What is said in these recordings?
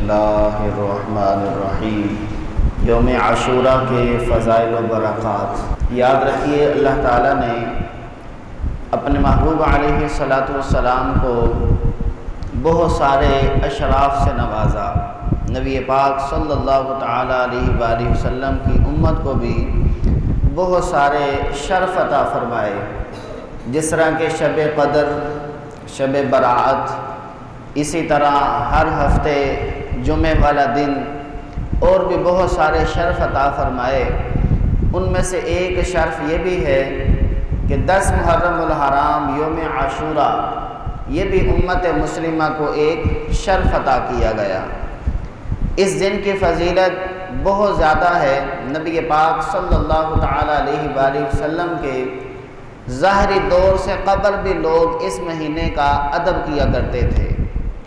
اللہ الرحمن الرحیم۔ یوم عاشورہ کے فضائل و برکات یاد رکھیے، اللہ تعالیٰ نے اپنے محبوب علیہ السلام کو بہت سارے اشراف سے نوازا۔ نبی پاک صلی اللہ تعالیٰ علیہ وآلہ وسلم کی امت کو بھی بہت سارے شرف عطا فرمائے، جس طرح کہ شب قدر، شب برات، اسی طرح ہر ہفتے جمعہ والا دن، اور بھی بہت سارے شرف عطا فرمائے۔ ان میں سے ایک شرف یہ بھی ہے کہ 10 محرم الحرام یوم عاشورہ، یہ بھی امت مسلمہ کو ایک شرف عطا کیا گیا۔ اس دن کی فضیلت بہت زیادہ ہے۔ نبی پاک صلی اللہ تعالیٰ علیہ وآلہ وسلم کے ظاہری دور سے قبل بھی لوگ اس مہینے کا ادب کیا کرتے تھے،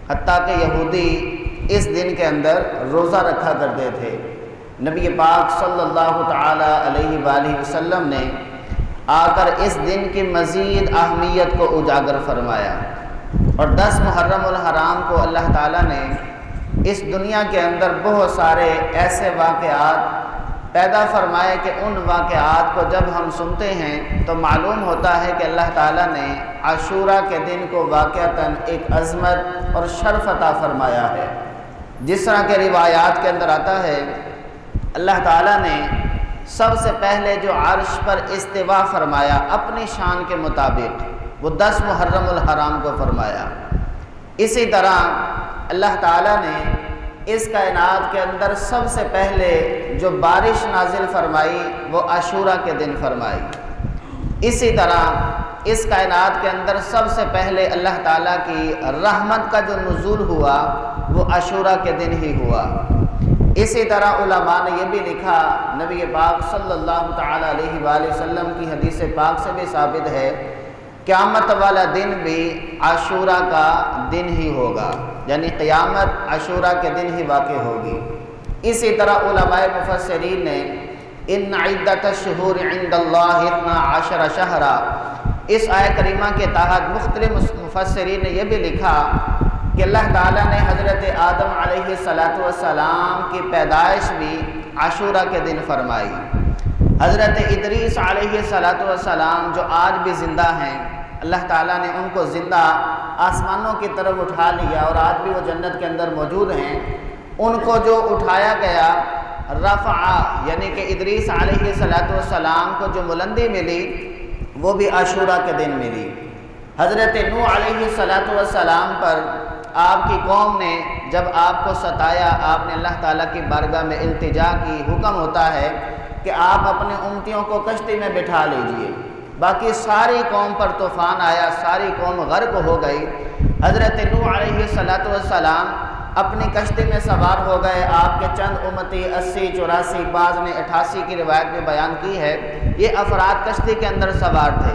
حتیٰ کہ یہودی اس دن کے اندر روزہ رکھا کرتے تھے۔ نبی پاک صلی اللہ تعالیٰ علیہ وآلہ وسلم نے آ کر اس دن کی مزید اہمیت کو اجاگر فرمایا، اور 10 محرم الحرام کو اللہ تعالیٰ نے اس دنیا کے اندر بہت سارے ایسے واقعات پیدا فرمائے کہ ان واقعات کو جب ہم سنتے ہیں تو معلوم ہوتا ہے کہ اللہ تعالیٰ نے عاشورہ کے دن کو واقعتاً ایک عظمت اور شرف عطا فرمایا ہے۔ جس طرح کے روایات کے اندر آتا ہے، اللہ تعالیٰ نے سب سے پہلے جو عرش پر استوا فرمایا اپنی شان کے مطابق، وہ 10 محرم الحرام کو فرمایا۔ اسی طرح اللہ تعالیٰ نے اس کائنات کے اندر سب سے پہلے جو بارش نازل فرمائی وہ عاشورہ کے دن فرمائی۔ اسی طرح اس کائنات کے اندر سب سے پہلے اللہ تعالیٰ کی رحمت کا جو نزول ہوا وہ عاشورہ کے دن ہی ہوا۔ اسی طرح علماء نے یہ بھی لکھا، نبی پاک صلی اللہ تعالیٰ علیہ وآلہ وسلم کی حدیث پاک سے بھی ثابت ہے، قیامت والا دن بھی عاشورہ کا دن ہی ہوگا، یعنی قیامت عاشورہ کے دن ہی واقع ہوگی۔ اسی طرح علماء مفسرین نے ان عدت الشہور عند اللہ 12 شہرا، اس آیہ کریمہ کے تحت مختلف مفسرین نے یہ بھی لکھا کہ اللہ تعالیٰ نے حضرت آدم علیہ السلام کی پیدائش بھی عاشورہ کے دن فرمائی۔ حضرت ادریس علیہ السلام جو آج بھی زندہ ہیں، اللہ تعالیٰ نے ان کو زندہ آسمانوں کی طرف اٹھا لیا، اور آج بھی وہ جنت کے اندر موجود ہیں۔ ان کو جو اٹھایا گیا رفع، یعنی کہ ادریس علیہ السلام کو جو بلندی ملی وہ بھی عاشورہ کے دن ملی۔ حضرت نوح علیہ السلام پر آپ کی قوم نے جب آپ کو ستایا، آپ نے اللہ تعالیٰ کی بارگاہ میں التجا کی، حکم ہوتا ہے کہ آپ اپنے امتیوں کو کشتی میں بٹھا لیجئے۔ باقی ساری قوم پر طوفان آیا، ساری قوم غرق ہو گئی۔ حضرت نوح علیہ السلام اپنی کشتی میں سوار ہو گئے، آپ کے چند امتی 80، 84، بعض نے 88 کی روایت میں بیان کی ہے، یہ افراد کشتی کے اندر سوار تھے۔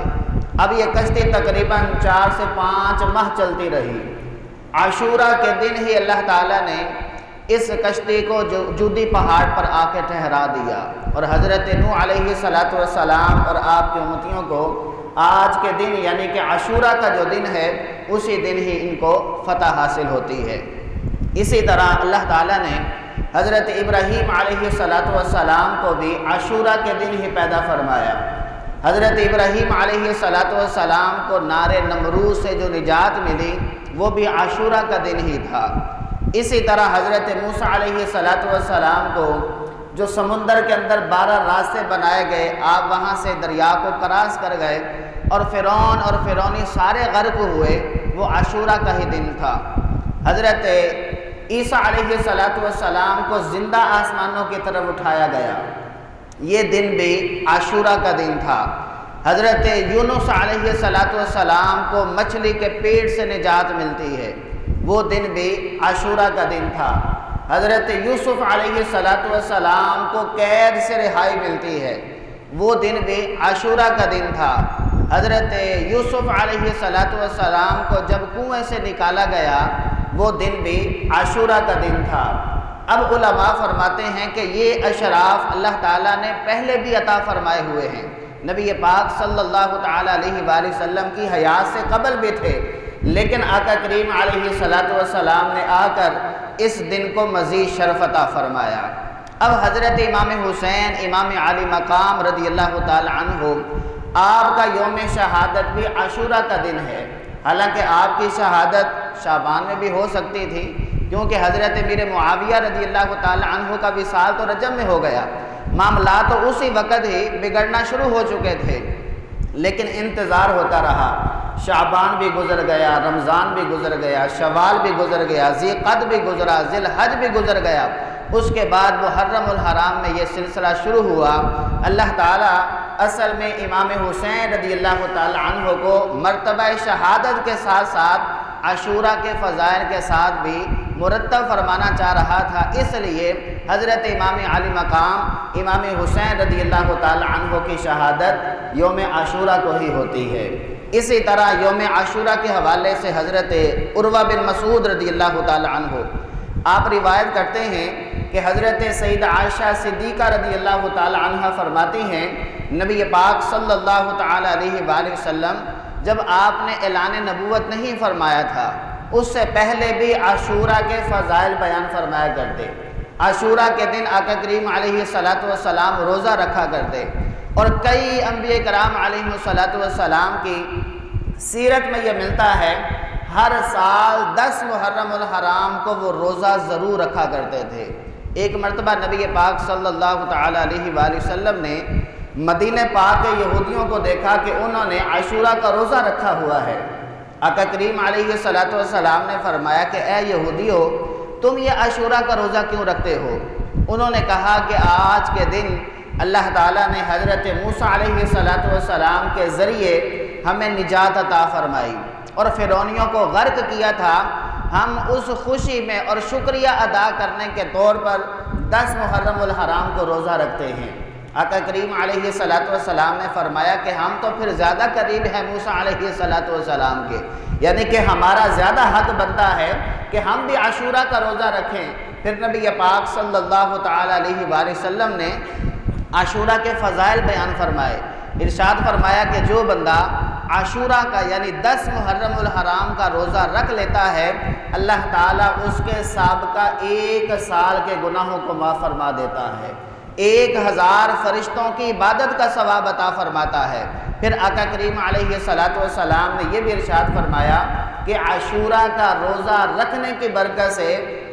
اب یہ کشتی تقریباً 4 سے 5 ماہ چلتی رہی۔ عاشورہ کے دن ہی اللہ تعالیٰ نے اس کشتی کو جودی پہاڑ پر آ کے ٹھہرا دیا، اور حضرت نوح علیہ السلام اور آپ کے امتیوں کو آج کے دن، یعنی کہ عاشورہ کا جو دن ہے، اسی دن ہی ان کو فتح حاصل ہوتی ہے۔ اسی طرح اللہ تعالیٰ نے حضرت ابراہیم علیہ السلام کو بھی عاشورہ کے دن ہی پیدا فرمایا۔ حضرت ابراہیم علیہ السلام کو نار نمرود سے جو نجات ملی وہ بھی عاشورہ کا دن ہی تھا۔ اسی طرح حضرت موسیٰ علیہ السلام کو جو سمندر کے اندر 12 راستے بنائے گئے، آپ وہاں سے دریا کو کراس کر گئے، اور فرعون اور فرعونی سارے غرق ہوئے، وہ عاشورہ کا ہی دن تھا۔ حضرت عیسیٰ علیہ السلام کو زندہ آسمانوں کی طرف اٹھایا گیا، یہ دن بھی عاشورہ کا دن تھا۔ حضرت یونس علیہ السلام کو مچھلی کے پیٹ سے نجات ملتی ہے، وہ دن بھی عاشورہ کا دن تھا۔ حضرت یوسف علیہ السلام کو قید سے رہائی ملتی ہے، وہ دن بھی عاشورہ کا دن تھا۔ حضرت یوسف علیہ السلام کو جب کنویں سے نکالا گیا، وہ دن بھی عاشورہ کا دن تھا۔ اب علماء فرماتے ہیں کہ یہ اشراف اللہ تعالیٰ نے پہلے بھی عطا فرمائے ہوئے ہیں، نبی پاک صلی اللہ تعالیٰ علیہ وآلہ وسلم کی حیات سے قبل بھی تھے، لیکن آقا کریم علیہ السلام نے آ کر اس دن کو مزید شرف عطا فرمایا۔ اب حضرت امام حسین امام عالی مقام رضی اللہ تعالی عنہ، آپ کا یوم شہادت بھی عاشورہ کا دن ہے۔ حالانکہ آپ کی شہادت شعبان میں بھی ہو سکتی تھی، کیونکہ حضرت امیر معاویہ رضی اللہ تعالی عنہ کا وصال تو رجب میں ہو گیا، معاملات تو اسی وقت ہی بگڑنا شروع ہو چکے تھے، لیکن انتظار ہوتا رہا۔ شعبان بھی گزر گیا، رمضان بھی گزر گیا، شوال بھی گزر گیا، ذی قعد بھی گزرا، ذی الحج بھی گزر گیا۔ اس کے بعد محرم الحرام میں یہ سلسلہ شروع ہوا۔ اللہ تعالیٰ اصل میں امام حسین رضی اللہ تعالی عنہ کو مرتبہ شہادت کے ساتھ ساتھ عاشورہ کے فضائل کے ساتھ بھی مرتب فرمانا چاہ رہا تھا، اس لیے حضرت امام عالی مقام امام حسین رضی اللہ تعالی عنہ کی شہادت یوم عاشورہ کو ہی ہوتی ہے۔ اسی طرح یوم عاشورہ کے حوالے سے حضرت عروہ بن مسعود رضی اللہ تعالی عنہ آپ روایت کرتے ہیں کہ حضرت سیدہ عائشہ صدیقہ رضی اللہ تعالی عنہ فرماتی ہیں، نبی پاک صلی اللہ تعالی علیہ وآلہ وسلم جب آپ نے اعلان نبوت نہیں فرمایا تھا، اس سے پہلے بھی عاشورہ کے فضائل بیان فرمایا کرتے۔ عاشورہ کے دن آقا کریم علیہ السلام روزہ رکھا کرتے، اور کئی انبیاء کرام علیہ السلام کی سیرت میں یہ ملتا ہے، ہر سال 10 محرم الحرام کو وہ روزہ ضرور رکھا کرتے تھے۔ ایک مرتبہ نبی پاک صلی اللہ تعالی علیہ وآلہ وسلم نے مدینہ پاک کے یہودیوں کو دیکھا کہ انہوں نے عاشورہ کا روزہ رکھا ہوا ہے۔ آقا کریم علیہ السلام نے فرمایا کہ اے یہودیو، تم یہ عاشورہ کا روزہ کیوں رکھتے ہو؟ انہوں نے کہا کہ آج کے دن اللہ تعالیٰ نے حضرت موسیٰ علیہ السلام کے ذریعے ہمیں نجات عطا فرمائی اور فرعونیوں کو غرق کیا تھا۔ ہم اس خوشی میں اور شکریہ ادا کرنے کے طور پر 10 محرم الحرام کو روزہ رکھتے ہیں۔ آقا کریم علیہ السلام نے فرمایا کہ ہم تو پھر زیادہ قریب ہیں موسیٰ علیہ السلام کے، یعنی کہ ہمارا زیادہ حق بنتا ہے کہ ہم بھی عاشورہ کا روزہ رکھیں۔ پھر نبی پاک صلی اللہ تعالی علیہ وآلہ وسلم نے عاشورہ کے فضائل بیان فرمائے۔ ارشاد فرمایا کہ جو بندہ عاشورہ کا یعنی 10 محرم الحرام کا روزہ رکھ لیتا ہے، اللہ تعالیٰ اس کے سابقہ 1 سال کے گناہوں کو معاف فرما دیتا ہے، 1000 فرشتوں کی عبادت کا ثواب عطا فرماتا ہے۔ پھر آقا کریم علیہ السلام نے یہ بھی ارشاد فرمایا کہ عاشورہ کا روزہ رکھنے کی برکت سے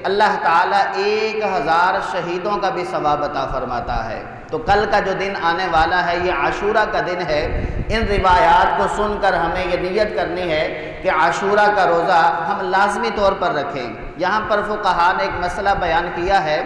اللہ تعالیٰ 1000 شہیدوں کا بھی ثواب عطا فرماتا ہے۔ تو کل کا جو دن آنے والا ہے یہ عاشورہ کا دن ہے۔ ان روایات کو سن کر ہمیں یہ نیت کرنی ہے کہ عاشورہ کا روزہ ہم لازمی طور پر رکھیں۔ یہاں پر فقہاء نے ایک مسئلہ بیان کیا ہے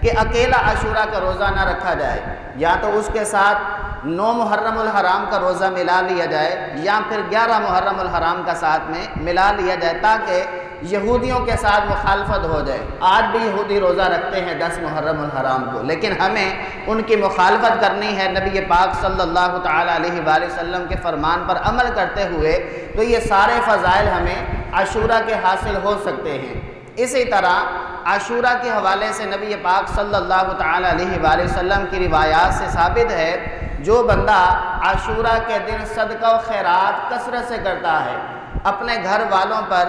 کہ اکیلا عاشورہ کا روزہ نہ رکھا جائے، یا تو اس کے ساتھ 9 محرم الحرام کا روزہ ملا لیا جائے، یا پھر 11 محرم الحرام کا ساتھ میں ملا لیا جائے، تاکہ یہودیوں کے ساتھ مخالفت ہو جائے۔ آج بھی یہودی روزہ رکھتے ہیں 10 محرم الحرام کو، لیکن ہمیں ان کی مخالفت کرنی ہے نبی پاک صلی اللہ تعالی علیہ وآلہ وسلم کے فرمان پر عمل کرتے ہوئے، تو یہ سارے فضائل ہمیں عاشورہ کے حاصل ہو سکتے ہیں۔ اسی طرح عاشورہ کے حوالے سے نبی پاک صلی اللہ تعالی علیہ وآلہ وسلم کی روایات سے ثابت ہے، جو بندہ عاشورہ کے دن صدقہ و خیرات کثرت سے کرتا ہے، اپنے گھر والوں پر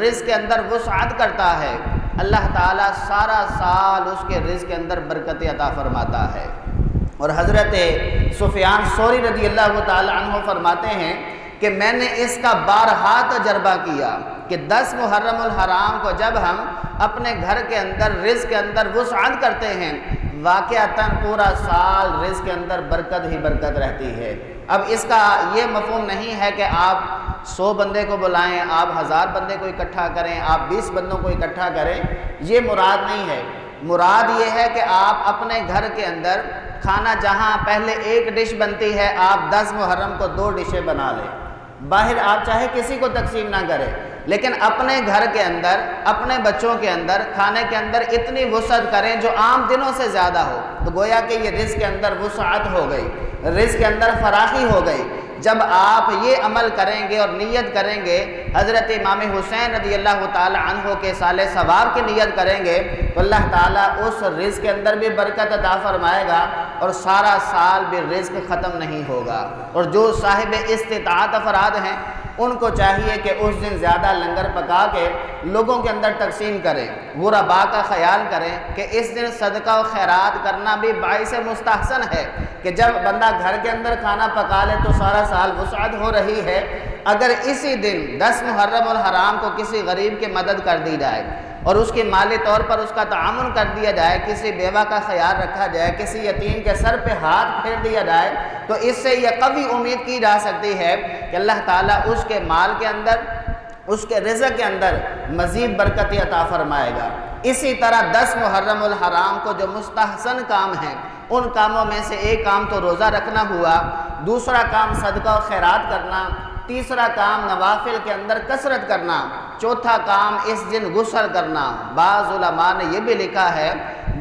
رزق کے اندر وسعت کرتا ہے، اللہ تعالیٰ سارا سال اس کے رزق کے اندر برکت عطا فرماتا ہے۔ اور حضرت سفیان ثوری رضی اللہ تعالی عنہ فرماتے ہیں کہ میں نے اس کا بارہا تجربہ کیا کہ 10 محرم الحرام کو جب ہم اپنے گھر کے اندر رزق کے اندر وسعت کرتے ہیں، واقعتاً پورا سال رزق کے اندر برکت ہی برکت رہتی ہے۔ اب اس کا یہ مفہوم نہیں ہے کہ آپ 100 بندے کو بلائیں، آپ 1000 بندے کو اکٹھا کریں، آپ 20 بندوں کو اکٹھا کریں، یہ مراد نہیں ہے۔ مراد یہ ہے کہ آپ اپنے گھر کے اندر کھانا جہاں پہلے 1 ڈش بنتی ہے، آپ 10 محرم کو 2 ڈشیں بنا لیں۔ باہر آپ چاہے کسی کو تقسیم نہ کریں، لیکن اپنے گھر کے اندر اپنے بچوں کے اندر کھانے کے اندر اتنی وسعت کریں جو عام دنوں سے زیادہ ہو، تو گویا کہ یہ رزق کے اندر وسعت ہو گئی، رزق کے اندر فراخی ہو گئی۔ جب آپ یہ عمل کریں گے اور نیت کریں گے، حضرت امام حسین رضی اللہ تعالی عنہ کے سال ثواب کی نیت کریں گے، تو اللہ تعالیٰ اس رزق کے اندر بھی برکت عطا فرمائے گا اور سارا سال بھی رزق ختم نہیں ہوگا۔ اور جو صاحب استطاعت افراد ہیں، ان کو چاہیے کہ اس دن زیادہ لنگر پکا کے لوگوں کے اندر تقسیم کریں، غرباء کا خیال کریں کہ اس دن صدقہ و خیرات کرنا بھی باعث مستحسن ہے کہ جب بندہ گھر کے اندر کھانا پکا لے تو سارا سال وسعت ہو رہی ہے، اگر اسی دن 10 محرم الحرام کو کسی غریب کی مدد کر دی جائے اور اس کی مالی طور پر اس کا تعاون کر دیا جائے، کسی بیوہ کا خیال رکھا جائے، کسی یتیم کے سر پہ ہاتھ پھیر دیا جائے، تو اس سے یہ قوی امید کی جا سکتی ہے کہ اللہ تعالیٰ اس کے مال کے اندر، اس کے رزق کے اندر مزید برکت عطا فرمائے گا۔ اسی طرح 10 محرم الحرام کو جو مستحسن کام ہیں، ان کاموں میں سے ایک کام تو روزہ رکھنا ہوا، دوسرا کام صدقہ و خیرات کرنا، تیسرا کام نوافل کے اندر کثرت کرنا، چوتھا کام اس دن غسل کرنا۔ بعض علماء نے یہ بھی لکھا ہے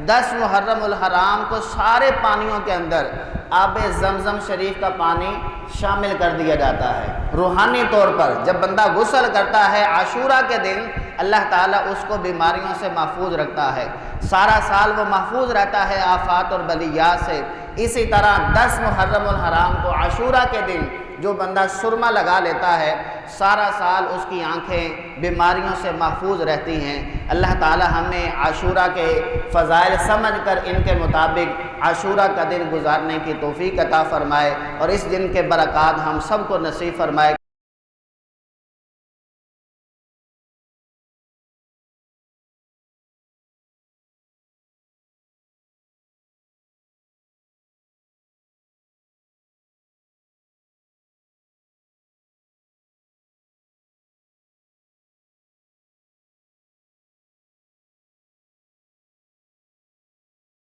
10 محرم الحرام کو سارے پانیوں کے اندر آب زمزم شریف کا پانی شامل کر دیا جاتا ہے۔ روحانی طور پر جب بندہ غسل کرتا ہے عاشورہ کے دن، اللہ تعالیٰ اس کو بیماریوں سے محفوظ رکھتا ہے، سارا سال وہ محفوظ رہتا ہے آفات اور بلیات سے۔ اسی طرح 10 محرم الحرام کو عاشورہ کے دن جو بندہ سرما لگا لیتا ہے، سارا سال اس کی آنکھیں بیماریوں سے محفوظ رہتی ہیں۔ اللہ تعالی ہمیں عاشورہ کے فضائل سمجھ کر ان کے مطابق عاشورہ کا دن گزارنے کی توفیق عطا فرمائے، اور اس دن کے برکات ہم سب کو نصیب فرمائے۔